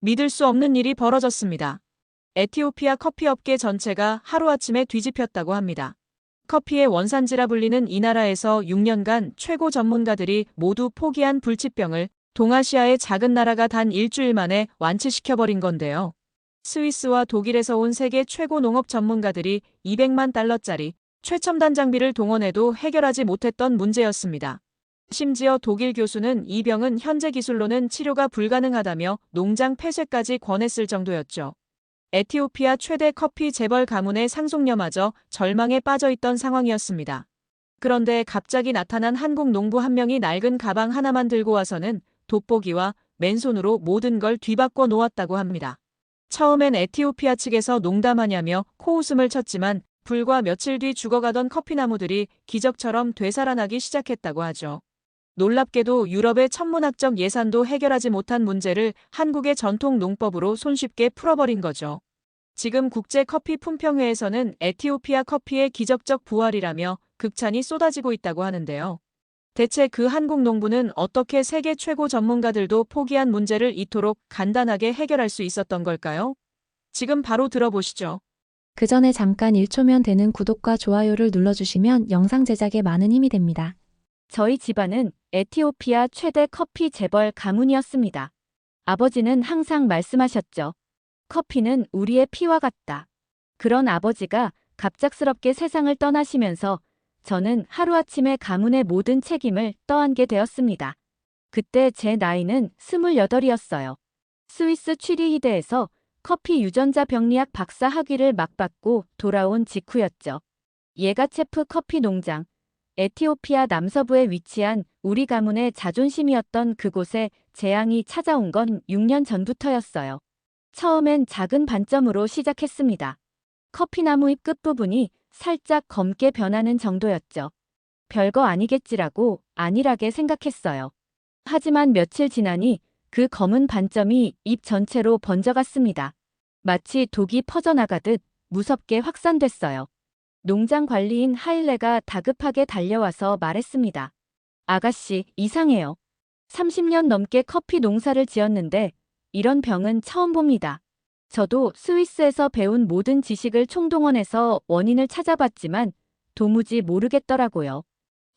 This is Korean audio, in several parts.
믿을 수 없는 일이 벌어졌습니다. 에티오피아 커피업계 전체가 하루아침에 뒤집혔다고 합니다. 커피의 원산지라 불리는 이 나라에서 6년간 최고 전문가들이 모두 포기한 불치병을 동아시아의 작은 나라가 단 일주일 만에 완치시켜버린 건데요. 스위스와 독일에서 온 세계 최고 농업 전문가들이 200만 달러짜리 최첨단 장비를 동원해도 해결하지 못했던 문제였습니다. 심지어 독일 교수는 이 병은 현재 기술로는 치료가 불가능하다며 농장 폐쇄까지 권했을 정도였죠. 에티오피아 최대 커피 재벌 가문의 상속녀마저 절망에 빠져 있던 상황이었습니다. 그런데 갑자기 나타난 한국 농부 한 명이 낡은 가방 하나만 들고 와서는 돋보기와 맨손으로 모든 걸 뒤바꿔 놓았다고 합니다. 처음엔 에티오피아 측에서 농담하냐며 코웃음을 쳤지만 불과 며칠 뒤 죽어가던 커피나무들이 기적처럼 되살아나기 시작했다고 하죠. 놀랍게도 유럽의 천문학적 예산도 해결하지 못한 문제를 한국의 전통 농법으로 손쉽게 풀어버린 거죠. 지금 국제커피 품평회에서는 에티오피아 커피의 기적적 부활이라며 극찬이 쏟아지고 있다고 하는데요. 대체 그 한국 농부는 어떻게 세계 최고 전문가들도 포기한 문제를 이토록 간단하게 해결할 수 있었던 걸까요? 지금 바로 들어보시죠. 그 전에 잠깐 1초면 되는 구독과 좋아요를 눌러주시면 영상 제작에 많은 힘이 됩니다. 저희 집안은 에티오피아 최대 커피 재벌 가문이었습니다. 아버지는 항상 말씀하셨죠. 커피는 우리의 피와 같다. 그런 아버지가 갑작스럽게 세상을 떠나시면서 저는 하루아침에 가문의 모든 책임을 떠안게 되었습니다. 그때 제 나이는 28이었어요. 스위스 취리히대에서 커피 유전자 병리학 박사 학위를 막 받고 돌아온 직후였죠. 예가체프 커피 농장, 에티오피아 남서부에 위치한 우리 가문의 자존심이었던 그곳에 재앙이 찾아온 건 6년 전부터였어요. 처음엔 작은 반점으로 시작했습니다. 커피나무 잎 끝부분이 살짝 검게 변하는 정도였죠. 별거 아니겠지라고 안일하게 생각했어요. 하지만 며칠 지나니 그 검은 반점이 잎 전체로 번져갔습니다. 마치 독이 퍼져나가듯 무섭게 확산됐어요. 농장 관리인 하일레가 다급하게 달려와서 말했습니다. 아가씨, 이상해요. 30년 넘게 커피 농사를 지었는데 이런 병은 처음 봅니다. 저도 스위스에서 배운 모든 지식을 총동원해서 원인을 찾아봤지만 도무지 모르겠더라고요.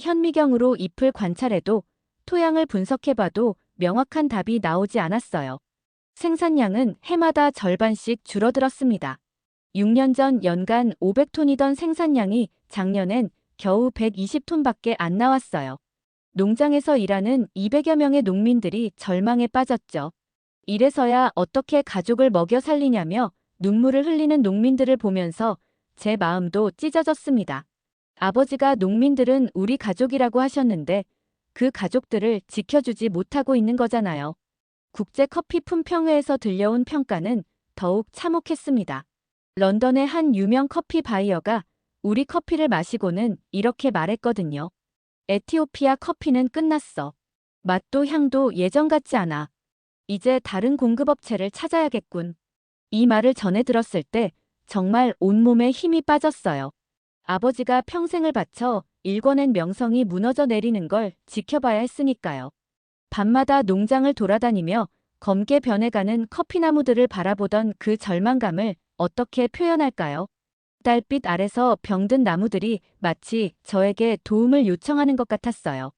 현미경으로 잎을 관찰해도 토양을 분석해봐도 명확한 답이 나오지 않았어요. 생산량은 해마다 절반씩 줄어들었습니다. 6년 전 연간 500톤이던 생산량이 작년엔 겨우 120톤밖에 안 나왔어요. 농장에서 일하는 200여 명의 농민들이 절망에 빠졌죠. 이래서야 어떻게 가족을 먹여 살리냐며 눈물을 흘리는 농민들을 보면서 제 마음도 찢어졌습니다. 아버지가 농민들은 우리 가족이라고 하셨는데 그 가족들을 지켜주지 못하고 있는 거잖아요. 국제커피 품평회에서 들려온 평가는 더욱 참혹했습니다. 런던의 한 유명 커피 바이어가 우리 커피를 마시고는 이렇게 말했거든요. 에티오피아 커피는 끝났어. 맛도 향도 예전 같지 않아. 이제 다른 공급업체를 찾아야겠군. 이 말을 전해 들었을 때 정말 온몸에 힘이 빠졌어요. 아버지가 평생을 바쳐 일궈낸 명성이 무너져 내리는 걸 지켜봐야 했으니까요. 밤마다 농장을 돌아다니며 검게 변해가는 커피나무들을 바라보던 그 절망감을 어떻게 표현할까요? 달빛 아래서 병든 나무들이 마치 저에게 도움을 요청하는 것 같았어요.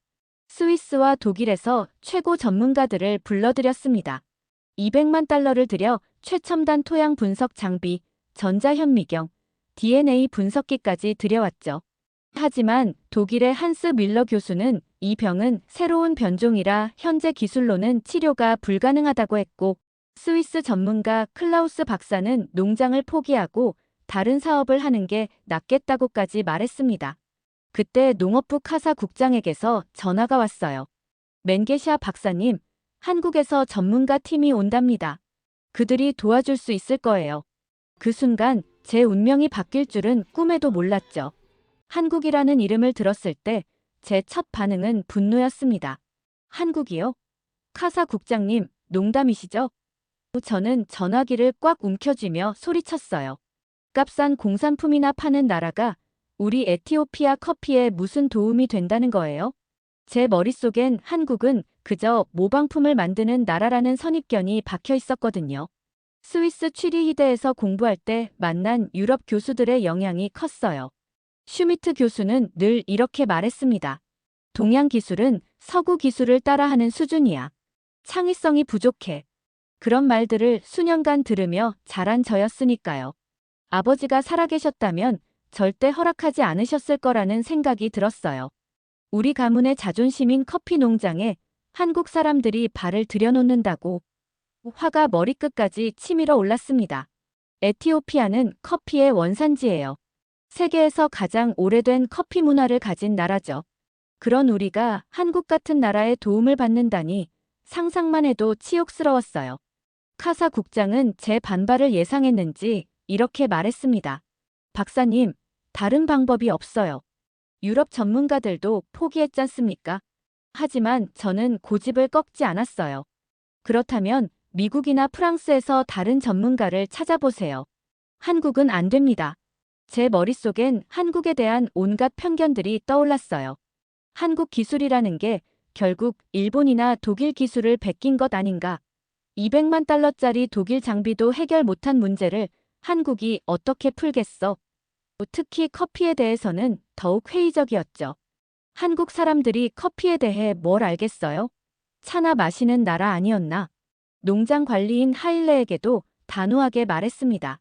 스위스와 독일에서 최고 전문가들을 불러들였습니다. 200만 달러를 들여 최첨단 토양 분석 장비, 전자현미경, DNA 분석기까지 들여왔죠. 하지만 독일의 한스 밀러 교수는 이 병은 새로운 변종이라 현재 기술로는 치료가 불가능하다고 했고, 스위스 전문가 클라우스 박사는 농장을 포기하고 다른 사업을 하는 게 낫겠다고까지 말했습니다. 그때 농업부 카사 국장에게서 전화가 왔어요. 멘게샤 박사님, 한국에서 전문가 팀이 온답니다. 그들이 도와줄 수 있을 거예요. 그 순간 제 운명이 바뀔 줄은 꿈에도 몰랐죠. 한국이라는 이름을 들었을 때 제 첫 반응은 분노였습니다. 한국이요? 카사 국장님, 농담이시죠? 저는 전화기를 꽉 움켜쥐며 소리쳤어요. 값싼 공산품이나 파는 나라가 우리 에티오피아 커피에 무슨 도움이 된다는 거예요? 제 머릿속엔 한국은 그저 모방품을 만드는 나라라는 선입견이 박혀 있었거든요. 스위스 취리히대에서 공부할 때 만난 유럽 교수들의 영향이 컸어요. 슈미트 교수는 늘 이렇게 말했습니다. 동양 기술은 서구 기술을 따라하는 수준이야. 창의성이 부족해. 그런 말들을 수년간 들으며 자란 저였으니까요. 아버지가 살아계셨다면 절대 허락하지 않으셨을 거라는 생각이 들었어요. 우리 가문의 자존심인 커피 농장에 한국 사람들이 발을 들여놓는다고 화가 머리끝까지 치밀어 올랐습니다. 에티오피아는 커피의 원산지예요. 세계에서 가장 오래된 커피 문화를 가진 나라죠. 그런 우리가 한국 같은 나라의 도움을 받는다니 상상만 해도 치욕스러웠어요. 카사 국장은 제 반발을 예상했는지 이렇게 말했습니다. 박사님, 다른 방법이 없어요. 유럽 전문가들도 포기했잖습니까? 하지만 저는 고집을 꺾지 않았어요. 그렇다면 미국이나 프랑스에서 다른 전문가를 찾아보세요. 한국은 안 됩니다. 제 머릿속엔 한국에 대한 온갖 편견들이 떠올랐어요. 한국 기술이라는 게 결국 일본이나 독일 기술을 베낀 것 아닌가. 200만 달러짜리 독일 장비도 해결 못한 문제를 한국이 어떻게 풀겠어? 특히 커피에 대해서는 더욱 회의적이었죠. 한국 사람들이 커피에 대해 뭘 알겠어요? 차나 마시는 나라 아니었나? 농장 관리인 하일레에게도 단호하게 말했습니다.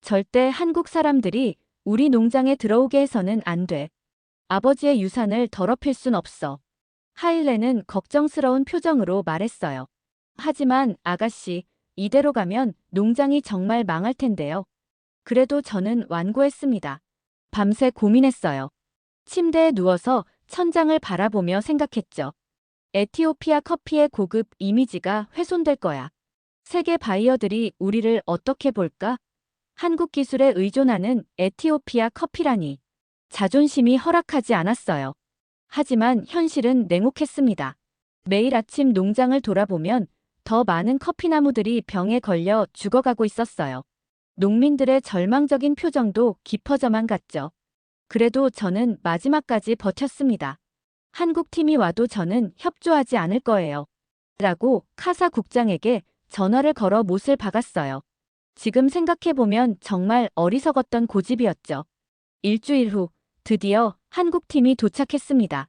절대 한국 사람들이 우리 농장에 들어오게 해서는 안 돼. 아버지의 유산을 더럽힐 순 없어. 하일레는 걱정스러운 표정으로 말했어요. 하지만 아가씨, 이대로 가면 농장이 정말 망할 텐데요. 그래도 저는 완고했습니다. 밤새 고민했어요. 침대에 누워서 천장을 바라보며 생각했죠. 에티오피아 커피의 고급 이미지가 훼손될 거야. 세계 바이어들이 우리를 어떻게 볼까? 한국 기술에 의존하는 에티오피아 커피라니. 자존심이 허락하지 않았어요. 하지만 현실은 냉혹했습니다. 매일 아침 농장을 돌아보면 더 많은 커피나무들이 병에 걸려 죽어가고 있었어요. 농민들의 절망적인 표정도 깊어져만 갔죠. 그래도 저는 마지막까지 버텼습니다. 한국 팀이 와도 저는 협조하지 않을 거예요. 라고 카사 국장에게 전화를 걸어 못을 박았어요. 지금 생각해보면 정말 어리석었던 고집이었죠. 일주일 후 드디어 한국 팀이 도착했습니다.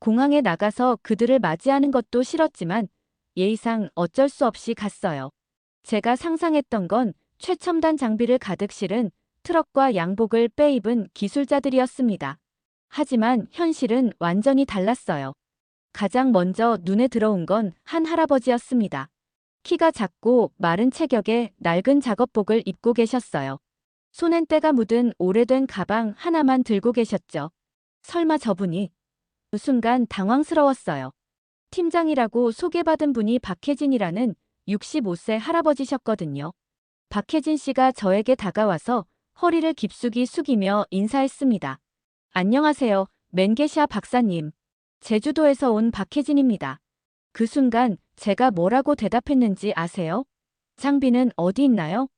공항에 나가서 그들을 맞이하는 것도 싫었지만 예의상 어쩔 수 없이 갔어요. 제가 상상했던 건 최첨단 장비를 가득 실은 트럭과 양복을 빼입은 기술자들이었습니다. 하지만 현실은 완전히 달랐어요. 가장 먼저 눈에 들어온 건 한 할아버지였습니다. 키가 작고 마른 체격에 낡은 작업복을 입고 계셨어요. 손엔 때가 묻은 오래된 가방 하나만 들고 계셨죠. 설마 저분이? 그 순간 당황스러웠어요. 팀장이라고 소개받은 분이 박혜진이라는 65세 할아버지셨거든요. 박혜진 씨가 저에게 다가와서 허리를 깊숙이 숙이며 인사했습니다. 안녕하세요, 맨게샤 박사님. 제주도에서 온 박혜진입니다. 그 순간 제가 뭐라고 대답했는지 아세요? 장비는 어디 있나요?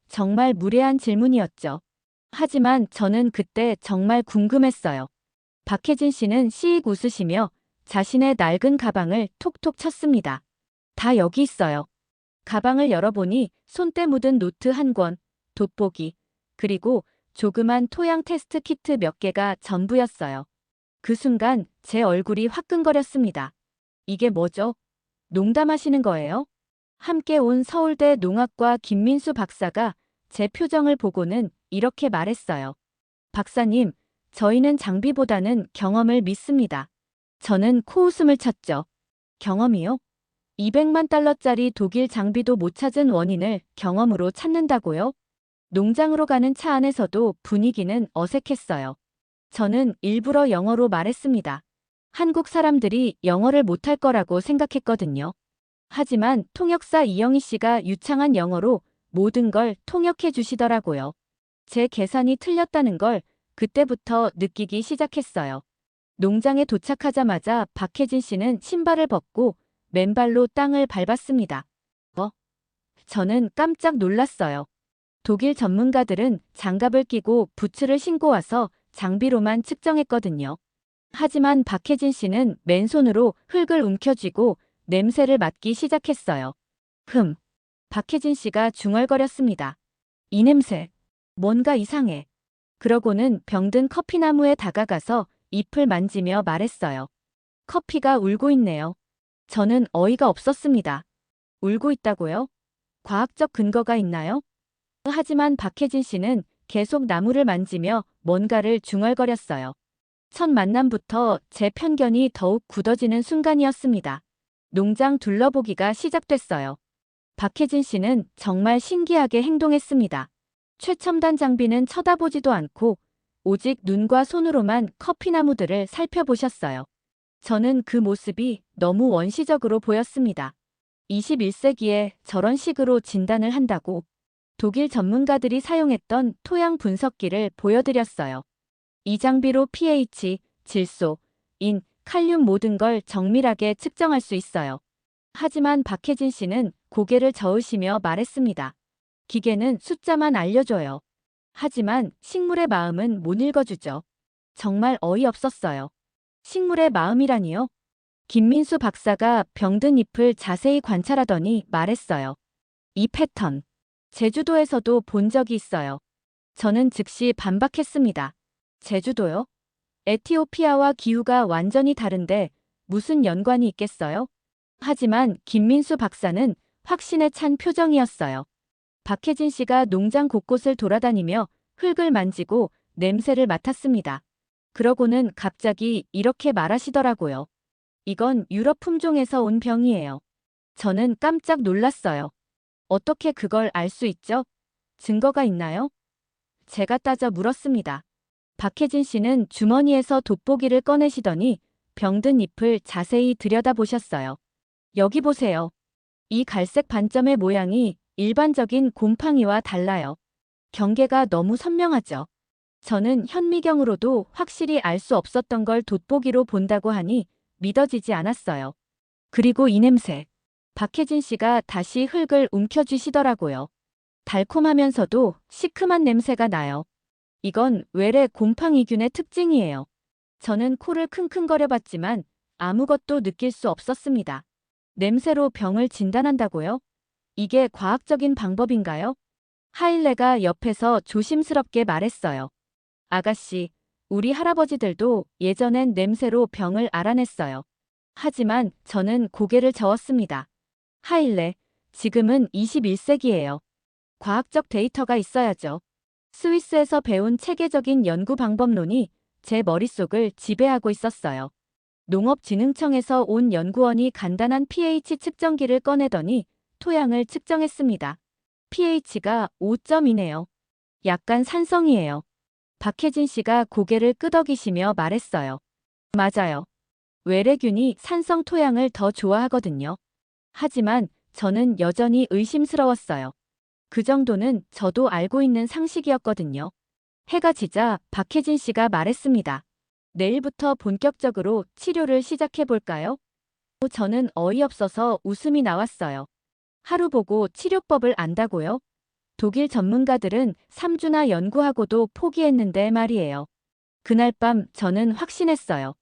정말 무례한 질문이었죠. 하지만 저는 그때 정말 궁금했어요. 박혜진 씨는 씩 웃으시며 자신의 낡은 가방을 톡톡 쳤습니다. 다 여기 있어요. 가방을 열어보니 손때 묻은 노트 한 권, 돋보기, 그리고 조그만 토양 테스트 키트 몇 개가 전부였어요. 그 순간 제 얼굴이 화끈거렸습니다. 이게 뭐죠? 농담하시는 거예요? 함께 온 서울대 농학과 김민수 박사가 제 표정을 보고는 이렇게 말했어요. 박사님, 저희는 장비보다는 경험을 믿습니다. 저는 코웃음을 쳤죠. 경험이요? 200만 달러짜리 독일 장비도 못 찾은 원인을 경험으로 찾는다고요? 농장으로 가는 차 안에서도 분위기는 어색했어요. 저는 일부러 영어로 말했습니다. 한국 사람들이 영어를 못할 거라고 생각했거든요. 하지만 통역사 이영희 씨가 유창한 영어로 모든 걸 통역해 주시더라고요. 제 계산이 틀렸다는 걸 그때부터 느끼기 시작했어요. 농장에 도착하자마자 박혜진 씨는 신발을 벗고 맨발로 땅을 밟았습니다. 저는 깜짝 놀랐어요. 독일 전문가들은 장갑을 끼고 부츠를 신고 와서 장비로만 측정했거든요. 하지만 박혜진 씨는 맨손으로 흙을 움켜쥐고 냄새를 맡기 시작했어요. 박혜진 씨가 중얼거렸습니다. 이 냄새. 뭔가 이상해. 그러고는 병든 커피나무에 다가가서 잎을 만지며 말했어요. 커피가 울고 있네요. 저는 어이가 없었습니다. 울고 있다고요? 과학적 근거가 있나요? 하지만 박혜진 씨는 계속 나무를 만지며 뭔가를 중얼거렸어요. 첫 만남부터 제 편견이 더욱 굳어지는 순간이었습니다. 농장 둘러보기가 시작됐어요. 박혜진 씨는 정말 신기하게 행동했습니다. 최첨단 장비는 쳐다보지도 않고 오직 눈과 손으로만 커피나무들을 살펴보셨어요. 저는 그 모습이 너무 원시적으로 보였습니다. 21세기에 저런 식으로 진단을 한다고 독일 전문가들이 사용했던 토양 분석기를 보여드렸어요. 이 장비로 pH, 질소, 인, 칼륨 모든 걸 정밀하게 측정할 수 있어요. 하지만 박혜진 씨는 고개를 저으시며 말했습니다. 기계는 숫자만 알려줘요. 하지만 식물의 마음은 못 읽어주죠. 정말 어이없었어요. 식물의 마음이라니요? 김민수 박사가 병든 잎을 자세히 관찰하더니 말했어요. 이 패턴. 제주도에서도 본 적이 있어요. 저는 즉시 반박했습니다. 제주도요? 에티오피아와 기후가 완전히 다른데 무슨 연관이 있겠어요? 하지만 김민수 박사는 확신에 찬 표정이었어요. 박혜진 씨가 농장 곳곳을 돌아다니며 흙을 만지고 냄새를 맡았습니다. 그러고는 갑자기 이렇게 말하시더라고요. 이건 유럽 품종에서 온 병이에요. 저는 깜짝 놀랐어요. 어떻게 그걸 알 수 있죠? 증거가 있나요? 제가 따져 물었습니다. 박혜진 씨는 주머니에서 돋보기를 꺼내시더니 병든 잎을 자세히 들여다보셨어요. 여기 보세요. 이 갈색 반점의 모양이 일반적인 곰팡이와 달라요. 경계가 너무 선명하죠. 저는 현미경으로도 확실히 알 수 없었던 걸 돋보기로 본다고 하니 믿어지지 않았어요. 그리고 이 냄새. 박혜진 씨가 다시 흙을 움켜쥐시더라고요. 달콤하면서도 시큼한 냄새가 나요. 이건 외래 곰팡이균의 특징이에요. 저는 코를 킁킁거려봤지만 아무것도 느낄 수 없었습니다. 냄새로 병을 진단한다고요? 이게 과학적인 방법인가요? 하일레가 옆에서 조심스럽게 말했어요. 아가씨, 우리 할아버지들도 예전엔 냄새로 병을 알아냈어요. 하지만 저는 고개를 저었습니다. 하일레, 지금은 21세기예요. 과학적 데이터가 있어야죠. 스위스에서 배운 체계적인 연구 방법론이 제 머릿속을 지배하고 있었어요. 농업진흥청에서 온 연구원이 간단한 pH 측정기를 꺼내더니 토양을 측정했습니다. pH가 5.2네요. 약간 산성이에요. 박혜진 씨가 고개를 끄덕이시며 말했어요. 맞아요. 외래균이 산성 토양을 더 좋아하거든요. 하지만 저는 여전히 의심스러웠어요. 그 정도는 저도 알고 있는 상식이었거든요. 해가 지자 박혜진 씨가 말했습니다. 내일부터 본격적으로 치료를 시작해볼까요? 저는 어이없어서 웃음이 나왔어요. 하루 보고 치료법을 안다고요? 독일 전문가들은 3주나 연구하고도 포기했는데 말이에요. 그날 밤 저는 확신했어요.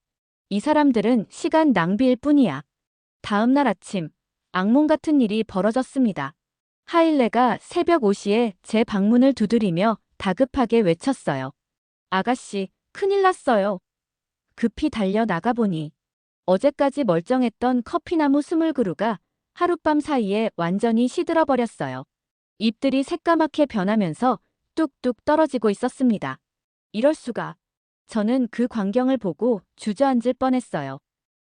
이 사람들은 시간 낭비일 뿐이야. 다음 날 아침, 악몽 같은 일이 벌어졌습니다. 하일레가 새벽 5시에 제 방문을 두드리며 다급하게 외쳤어요. 아가씨, 큰일 났어요. 급히 달려 나가보니 어제까지 멀쩡했던 커피나무 20그루가 하룻밤 사이에 완전히 시들어버렸어요. 잎들이 새까맣게 변하면서 뚝뚝 떨어지고 있었습니다. 이럴 수가. 저는 그 광경을 보고 주저앉을 뻔했어요.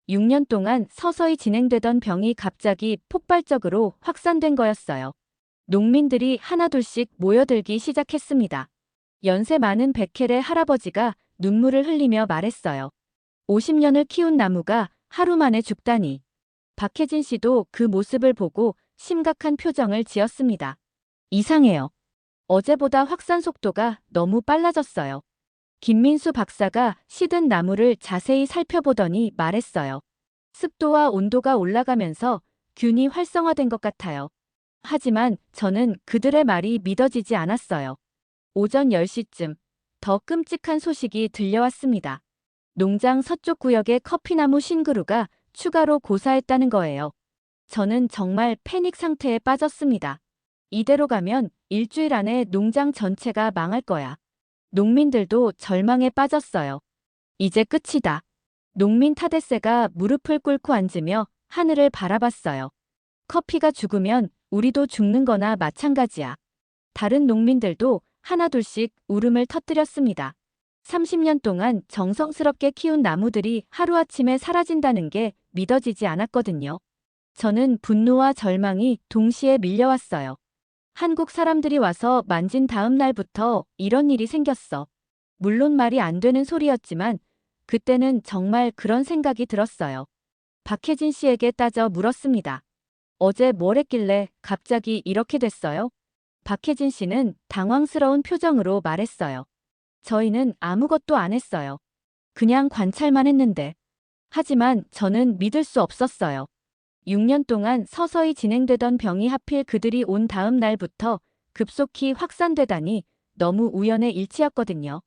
6년 동안 서서히 진행되던 병이 갑자기 폭발적으로 확산된 거였어요. 농민들이 하나둘씩 모여들기 시작했습니다. 연세 많은 베켈의 할아버지가 눈물을 흘리며 말했어요. 50년을 키운 나무가 하루 만에 죽다니. 박혜진 씨도 그 모습을 보고 심각한 표정을 지었습니다. 이상해요. 어제보다 확산 속도가 너무 빨라졌어요. 김민수 박사가 시든 나무를 자세히 살펴보더니 말했어요. 습도와 온도가 올라가면서 균이 활성화된 것 같아요. 하지만 저는 그들의 말이 믿어지지 않았어요. 오전 10시쯤 더 끔찍한 소식이 들려왔습니다. 농장 서쪽 구역의 커피나무 신그루가 추가로 고사했다는 거예요. 저는 정말 패닉 상태에 빠졌습니다. 이대로 가면 일주일 안에 농장 전체가 망할 거야. 농민들도 절망에 빠졌어요. 이제 끝이다. 농민 타데세가 무릎을 꿇고 앉으며 하늘을 바라봤어요. 커피가 죽으면 우리도 죽는 거나 마찬가지야. 다른 농민들도 하나둘씩 울음을 터뜨렸습니다. 30년 동안 정성스럽게 키운 나무들이 하루아침에 사라진다는 게 믿어지지 않았거든요. 저는 분노와 절망이 동시에 밀려왔어요. 한국 사람들이 와서 만진 다음 날부터 이런 일이 생겼어. 물론 말이 안 되는 소리였지만 그때는 정말 그런 생각이 들었어요. 박혜진 씨에게 따져 물었습니다. 어제 뭘 했길래 갑자기 이렇게 됐어요? 박혜진 씨는 당황스러운 표정으로 말했어요. 저희는 아무것도 안 했어요. 그냥 관찰만 했는데. 하지만 저는 믿을 수 없었어요. 6년 동안 서서히 진행되던 병이 하필 그들이 온 다음 날부터 급속히 확산되다니 너무 우연의 일치였거든요.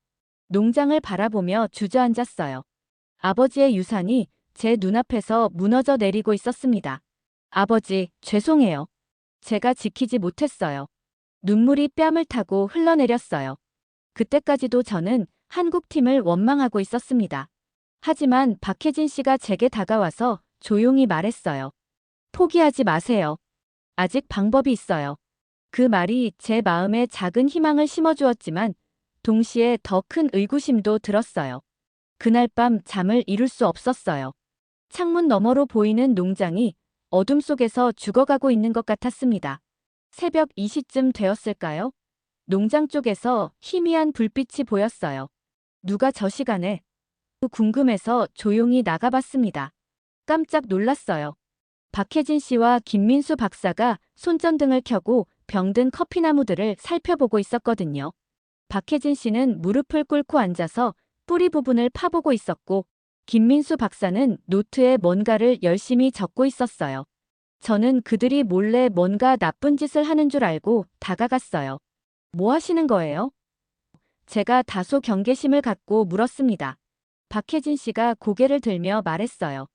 농장을 바라보며 주저앉았어요. 아버지의 유산이 제 눈앞에서 무너져 내리고 있었습니다. 아버지, 죄송해요. 제가 지키지 못했어요. 눈물이 뺨을 타고 흘러내렸어요. 그때까지도 저는 한국팀을 원망하고 있었습니다. 하지만 박혜진 씨가 제게 다가와서 조용히 말했어요. 포기하지 마세요. 아직 방법이 있어요. 그 말이 제 마음에 작은 희망을 심어주었지만 동시에 더 큰 의구심도 들었어요. 그날 밤 잠을 이룰 수 없었어요. 창문 너머로 보이는 농장이 어둠 속에서 죽어가고 있는 것 같았습니다. 새벽 2시쯤 되었을까요? 농장 쪽에서 희미한 불빛이 보였어요. 누가 저 시간에? 궁금해서 조용히 나가봤습니다. 깜짝 놀랐어요. 박혜진 씨와 김민수 박사가 손전등을 켜고 병든 커피나무들을 살펴보고 있었거든요. 박혜진 씨는 무릎을 꿇고 앉아서 뿌리 부분을 파보고 있었고, 김민수 박사는 노트에 뭔가를 열심히 적고 있었어요. 저는 그들이 몰래 뭔가 나쁜 짓을 하는 줄 알고 다가갔어요. 뭐 하시는 거예요? 제가 다소 경계심을 갖고 물었습니다. 박혜진 씨가 고개를 들며 말했어요.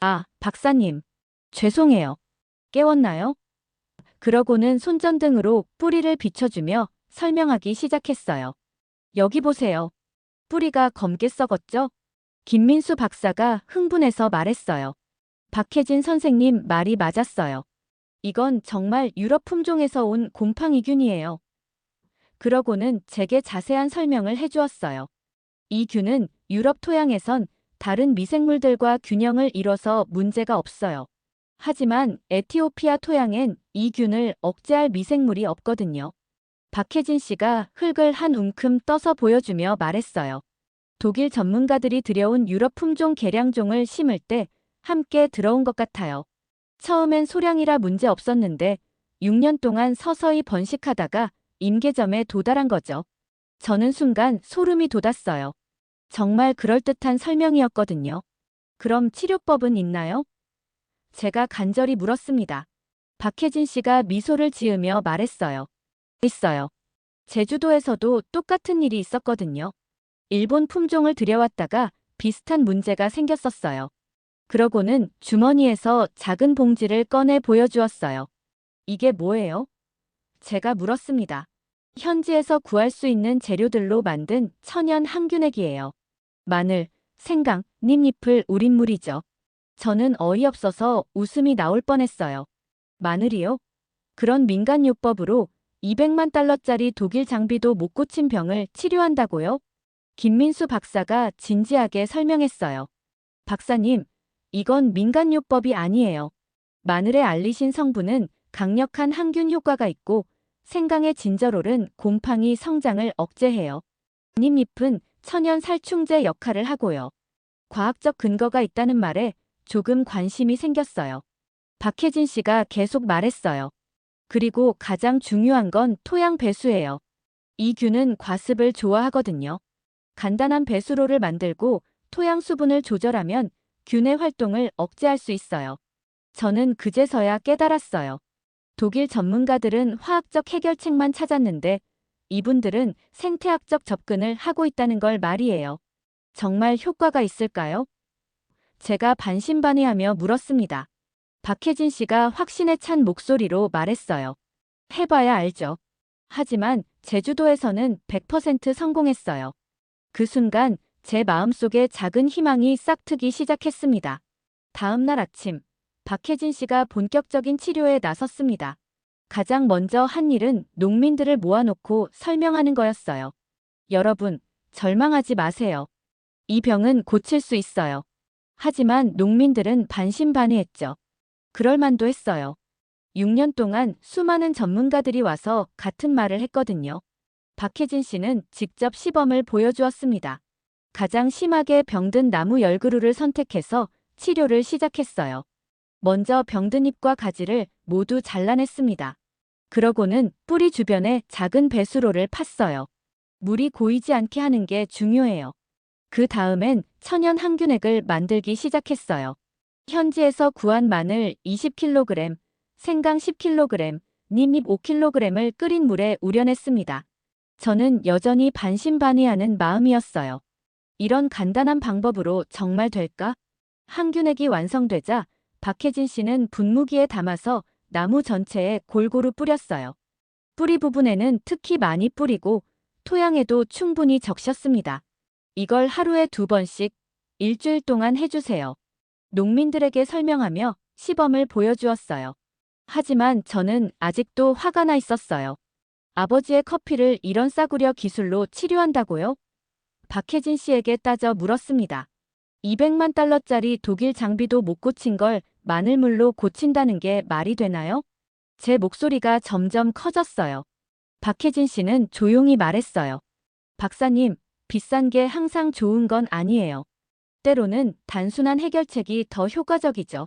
아, 박사님. 죄송해요. 깨웠나요? 그러고는 손전등으로 뿌리를 비춰주며 설명하기 시작했어요. 여기 보세요. 뿌리가 검게 썩었죠? 김민수 박사가 흥분해서 말했어요. 박혜진 선생님 말이 맞았어요. 이건 정말 유럽 품종에서 온 곰팡이균이에요. 그러고는 제게 자세한 설명을 해주었어요. 이 균은 유럽 토양에선 다른 미생물들과 균형을 이뤄서 문제가 없어요. 하지만 에티오피아 토양엔 이 균을 억제할 미생물이 없거든요. 박혜진 씨가 흙을 한 움큼 떠서 보여주며 말했어요. 독일 전문가들이 들여온 유럽 품종 개량종을 심을 때 함께 들어온 것 같아요. 처음엔 소량이라 문제 없었는데 6년 동안 서서히 번식하다가 임계점에 도달한 거죠. 저는 순간 소름이 돋았어요. 정말 그럴듯한 설명이었거든요. 그럼 치료법은 있나요? 제가 간절히 물었습니다. 박혜진 씨가 미소를 지으며 말했어요. 있어요. 제주도에서도 똑같은 일이 있었거든요. 일본 품종을 들여왔다가 비슷한 문제가 생겼었어요. 그러고는 주머니에서 작은 봉지를 꺼내 보여주었어요. 이게 뭐예요? 제가 물었습니다. 현지에서 구할 수 있는 재료들로 만든 천연 항균액이에요. 마늘, 생강, 닙잎을 우린 물이죠. 저는 어이없어서 웃음이 나올 뻔했어요. 마늘이요? 그런 민간요법으로 200만 달러짜리 독일 장비도 못 고친 병을 치료한다고요? 김민수 박사가 진지하게 설명했어요. 박사님, 이건 민간요법이 아니에요. 마늘의 알리신 성분은 강력한 항균 효과가 있고 생강의 진저롤은 곰팡이 성장을 억제해요. 닙잎은 천연 살충제 역할을 하고요. 과학적 근거가 있다는 말에 조금 관심이 생겼어요. 박혜진 씨가 계속 말했어요. 그리고 가장 중요한 건 토양 배수예요. 이 균은 과습을 좋아하거든요. 간단한 배수로를 만들고 토양 수분을 조절하면 균의 활동을 억제할 수 있어요. 저는 그제서야 깨달았어요. 독일 전문가들은 화학적 해결책만 찾았는데 이분들은 생태학적 접근을 하고 있다는 걸 말이에요. 정말 효과가 있을까요? 제가 반신반의하며 물었습니다. 박혜진 씨가 확신에 찬 목소리로 말했어요. 해봐야 알죠. 하지만 제주도에서는 100% 성공했어요. 그 순간 제 마음속에 작은 희망이 싹트기 시작했습니다. 다음 날 아침, 박혜진 씨가 본격적인 치료에 나섰습니다. 가장 먼저 한 일은 농민들을 모아놓고 설명하는 거였어요. 여러분, 절망하지 마세요. 이 병은 고칠 수 있어요. 하지만 농민들은 반신반의했죠. 그럴 만도 했어요. 6년 동안 수많은 전문가들이 와서 같은 말을 했거든요. 박혜진 씨는 직접 시범을 보여주었습니다. 가장 심하게 병든 나무 열그루를 선택해서 치료를 시작했어요. 먼저 병든 잎과 가지를 모두 잘라냈습니다. 그러고는 뿌리 주변에 작은 배수로를 팠어요. 물이 고이지 않게 하는 게 중요해요. 그 다음엔 천연 항균액을 만들기 시작했어요. 현지에서 구한 마늘 20kg, 생강 10kg, 닙잎 5kg을 끓인 물에 우려냈습니다. 저는 여전히 반신반의하는 마음이었어요. 이런 간단한 방법으로 정말 될까? 항균액이 완성되자 박혜진 씨는 분무기에 담아서 나무 전체에 골고루 뿌렸어요. 뿌리 부분에는 특히 많이 뿌리고 토양에도 충분히 적셨습니다. 이걸 하루에 2번씩 일주일 동안 해주세요. 농민들에게 설명하며 시범을 보여주었어요. 하지만 저는 아직도 화가 나 있었어요. 아버지의 커피를 이런 싸구려 기술로 치료한다고요? 박혜진 씨에게 따져 물었습니다. 200만 달러짜리 독일 장비도 못 고친 걸 마늘물로 고친다는 게 말이 되나요? 제 목소리가 점점 커졌어요. 박혜진 씨는 조용히 말했어요. 박사님, 비싼 게 항상 좋은 건 아니에요. 때로는 단순한 해결책이 더 효과적이죠.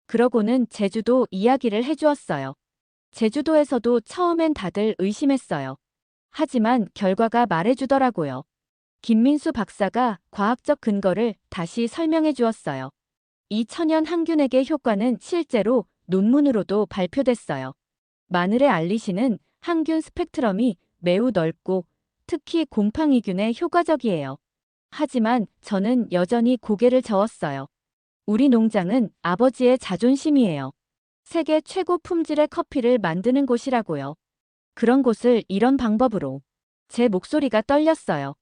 그러고는 제주도 이야기를 해주었어요. 제주도에서도 처음엔 다들 의심했어요. 하지만 결과가 말해주더라고요. 김민수 박사가 과학적 근거를 다시 설명해 주었어요. 이 천연 항균액의 효과는 실제로 논문으로도 발표됐어요. 마늘의 알리신은 항균 스펙트럼이 매우 넓고 특히 곰팡이균에 효과적이에요. 하지만 저는 여전히 고개를 저었어요. 우리 농장은 아버지의 자존심이에요. 세계 최고 품질의 커피를 만드는 곳이라고요. 그런 곳을 이런 방법으로. 제 목소리가 떨렸어요.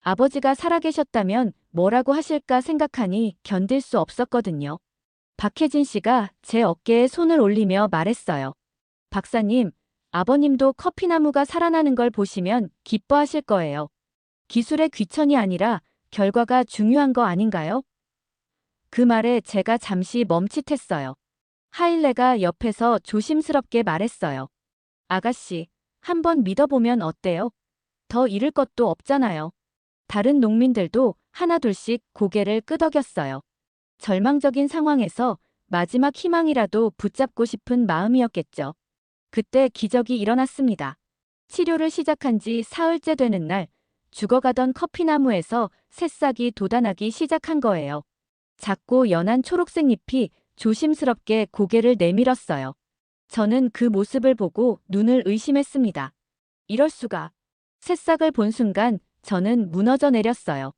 아버지가 살아계셨다면 뭐라고 하실까 생각하니 견딜 수 없었거든요. 박혜진 씨가 제 어깨에 손을 올리며 말했어요. 박사님, 아버님도 커피나무가 살아나는 걸 보시면 기뻐하실 거예요. 기술의 귀천이 아니라 결과가 중요한 거 아닌가요? 그 말에 제가 잠시 멈칫했어요. 하일레가 옆에서 조심스럽게 말했어요. 아가씨, 한번 믿어보면 어때요? 더 잃을 것도 없잖아요. 다른 농민들도 하나둘씩 고개를 끄덕였어요. 절망적인 상황에서 마지막 희망이라도 붙잡고 싶은 마음이었겠죠. 그때 기적이 일어났습니다. 치료를 시작한 지 사흘째 되는 날, 죽어가던 커피나무에서 새싹이 돋아나기 시작한 거예요. 작고 연한 초록색 잎이 조심스럽게 고개를 내밀었어요. 저는 그 모습을 보고 눈을 의심했습니다. 이럴 수가. 새싹을 본 순간 저는 무너져 내렸어요.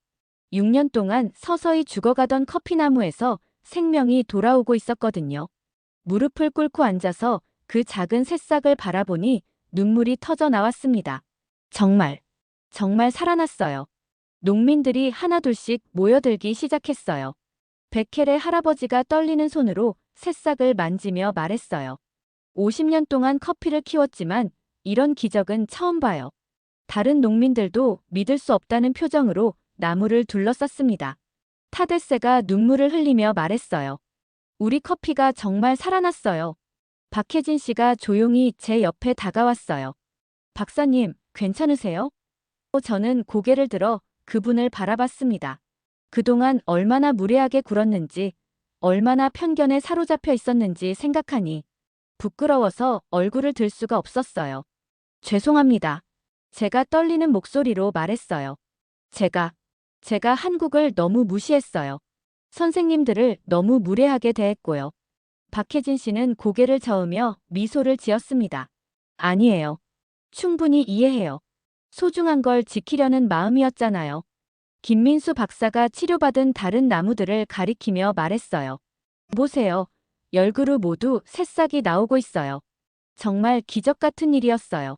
6년 동안 서서히 죽어가던 커피나무에서 생명이 돌아오고 있었거든요. 무릎을 꿇고 앉아서 그 작은 새싹을 바라보니 눈물이 터져 나왔습니다. 정말 살아났어요. 농민들이 하나둘씩 모여들기 시작했어요. 베켈의 할아버지가 떨리는 손으로 새싹을 만지며 말했어요. 50년 동안 커피를 키웠지만 이런 기적은 처음 봐요. 다른 농민들도 믿을 수 없다는 표정으로 나무를 둘러쌌습니다. 타데세가 눈물을 흘리며 말했어요. 우리 커피가 정말 살아났어요. 박혜진 씨가 조용히 제 옆에 다가왔어요. 박사님, 괜찮으세요? 저는 고개를 들어 그분을 바라봤습니다. 그동안 얼마나 무례하게 굴었는지, 얼마나 편견에 사로잡혀 있었는지 생각하니 부끄러워서 얼굴을 들 수가 없었어요. 죄송합니다. 제가 떨리는 목소리로 말했어요. 제가 한국을 너무 무시했어요. 선생님들을 너무 무례하게 대했고요. 박혜진 씨는 고개를 저으며 미소를 지었습니다. 아니에요. 충분히 이해해요. 소중한 걸 지키려는 마음이었잖아요. 김민수 박사가 치료받은 다른 나무들을 가리키며 말했어요. 보세요. 10그루 모두 새싹이 나오고 있어요. 정말 기적 같은 일이었어요.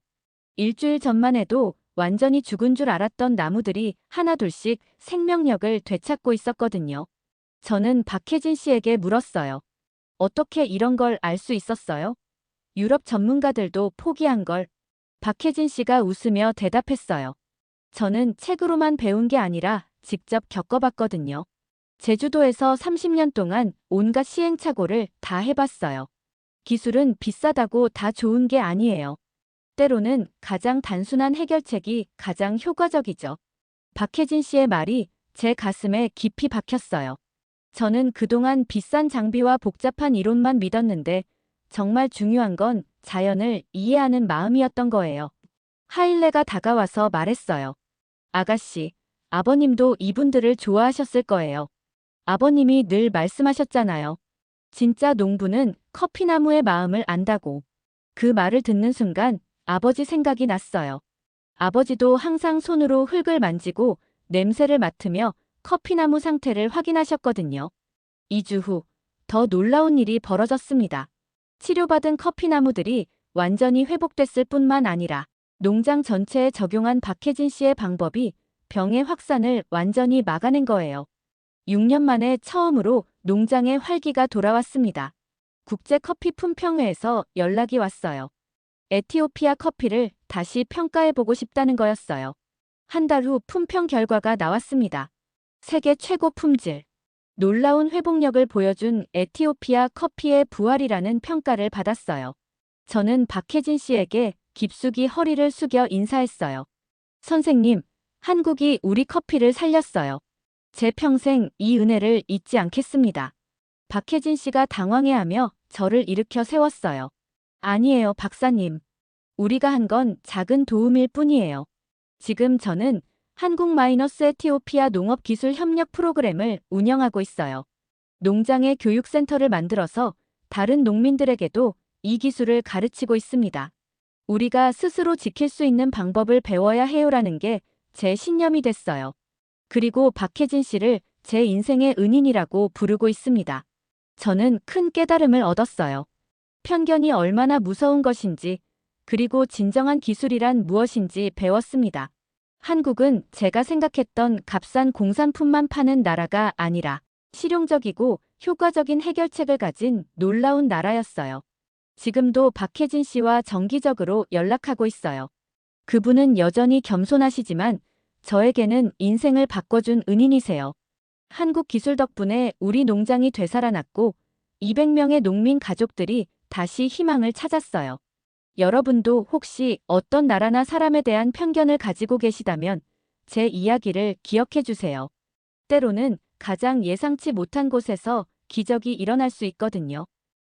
일주일 전만 해도 완전히 죽은 줄 알았던 나무들이 하나둘씩 생명력을 되찾고 있었거든요. 저는 박혜진 씨에게 물었어요. 어떻게 이런 걸 알 수 있었어요? 유럽 전문가들도 포기한 걸. 박혜진 씨가 웃으며 대답했어요. 저는 책으로만 배운 게 아니라 직접 겪어봤거든요. 제주도에서 30년 동안 온갖 시행착오를 다 해봤어요. 기술은 비싸다고 다 좋은 게 아니에요. 때로는 가장 단순한 해결책이 가장 효과적이죠. 박혜진 씨의 말이 제 가슴에 깊이 박혔어요. 저는 그동안 비싼 장비와 복잡한 이론만 믿었는데 정말 중요한 건 자연을 이해하는 마음이었던 거예요. 하일레가 다가와서 말했어요. 아가씨, 아버님도 이분들을 좋아하셨을 거예요. 아버님이 늘 말씀하셨잖아요. 진짜 농부는 커피나무의 마음을 안다고. 그 말을 듣는 순간 아버지 생각이 났어요. 아버지도 항상 손으로 흙을 만지고 냄새를 맡으며 커피나무 상태를 확인하셨거든요. 2주 후, 더 놀라운 일이 벌어졌습니다. 치료받은 커피나무들이 완전히 회복됐을 뿐만 아니라 농장 전체에 적용한 박혜진 씨의 방법이 병의 확산을 완전히 막아낸 거예요. 6년 만에 처음으로 농장에 활기가 돌아왔습니다. 국제커피 품평회에서 연락이 왔어요. 에티오피아 커피를 다시 평가해보고 싶다는 거였어요. 한 달 후 품평 결과가 나왔습니다. 세계 최고 품질. 놀라운 회복력을 보여준 에티오피아 커피의 부활이라는 평가를 받았어요. 저는 박혜진 씨에게 깊숙이 허리를 숙여 인사했어요. 선생님, 한국이 우리 커피를 살렸어요. 제 평생 이 은혜를 잊지 않겠습니다. 박혜진 씨가 당황해하며 저를 일으켜 세웠어요. 아니에요, 박사님. 우리가 한 건 작은 도움일 뿐이에요. 지금 저는 한국-에티오피아 농업기술 협력 프로그램을 운영하고 있어요. 농장의 교육센터를 만들어서 다른 농민들에게도 이 기술을 가르치고 있습니다. 우리가 스스로 지킬 수 있는 방법을 배워야 해요라는 게 제 신념이 됐어요. 그리고 박혜진 씨를 제 인생의 은인이라고 부르고 있습니다. 저는 큰 깨달음을 얻었어요. 편견이 얼마나 무서운 것인지, 그리고 진정한 기술이란 무엇인지 배웠습니다. 한국은 제가 생각했던 값싼 공산품만 파는 나라가 아니라 실용적이고 효과적인 해결책을 가진 놀라운 나라였어요. 지금도 박혜진 씨와 정기적으로 연락하고 있어요. 그분은 여전히 겸손하시지만 저에게는 인생을 바꿔준 은인이세요. 한국 기술 덕분에 우리 농장이 되살아났고 200명의 농민 가족들이 다시 희망을 찾았어요. 여러분도 혹시 어떤 나라나 사람에 대한 편견을 가지고 계시다면 제 이야기를 기억해 주세요. 때로는 가장 예상치 못한 곳에서 기적이 일어날 수 있거든요.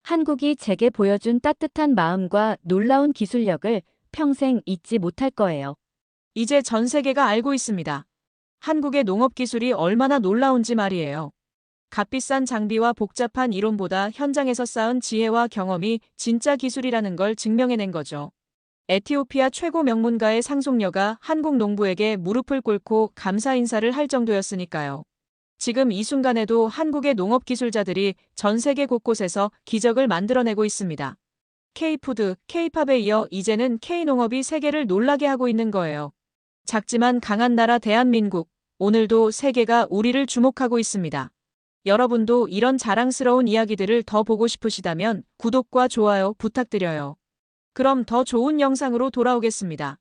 한국이 제게 보여준 따뜻한 마음과 놀라운 기술력을 평생 잊지 못할 거예요. 이제 전 세계가 알고 있습니다. 한국의 농업 기술이 얼마나 놀라운지 말이에요. 값비싼 장비와 복잡한 이론보다 현장에서 쌓은 지혜와 경험이 진짜 기술이라는 걸 증명해낸 거죠. 에티오피아 최고 명문가의 상속녀가 한국 농부에게 무릎을 꿇고 감사 인사를 할 정도였으니까요. 지금 이 순간에도 한국의 농업 기술자들이 전 세계 곳곳에서 기적을 만들어내고 있습니다. K푸드, K팝에 이어 이제는 K농업이 세계를 놀라게 하고 있는 거예요. 작지만 강한 나라 대한민국, 오늘도 세계가 우리를 주목하고 있습니다. 여러분도 이런 자랑스러운 이야기들을 더 보고 싶으시다면 구독과 좋아요 부탁드려요. 그럼 더 좋은 영상으로 돌아오겠습니다.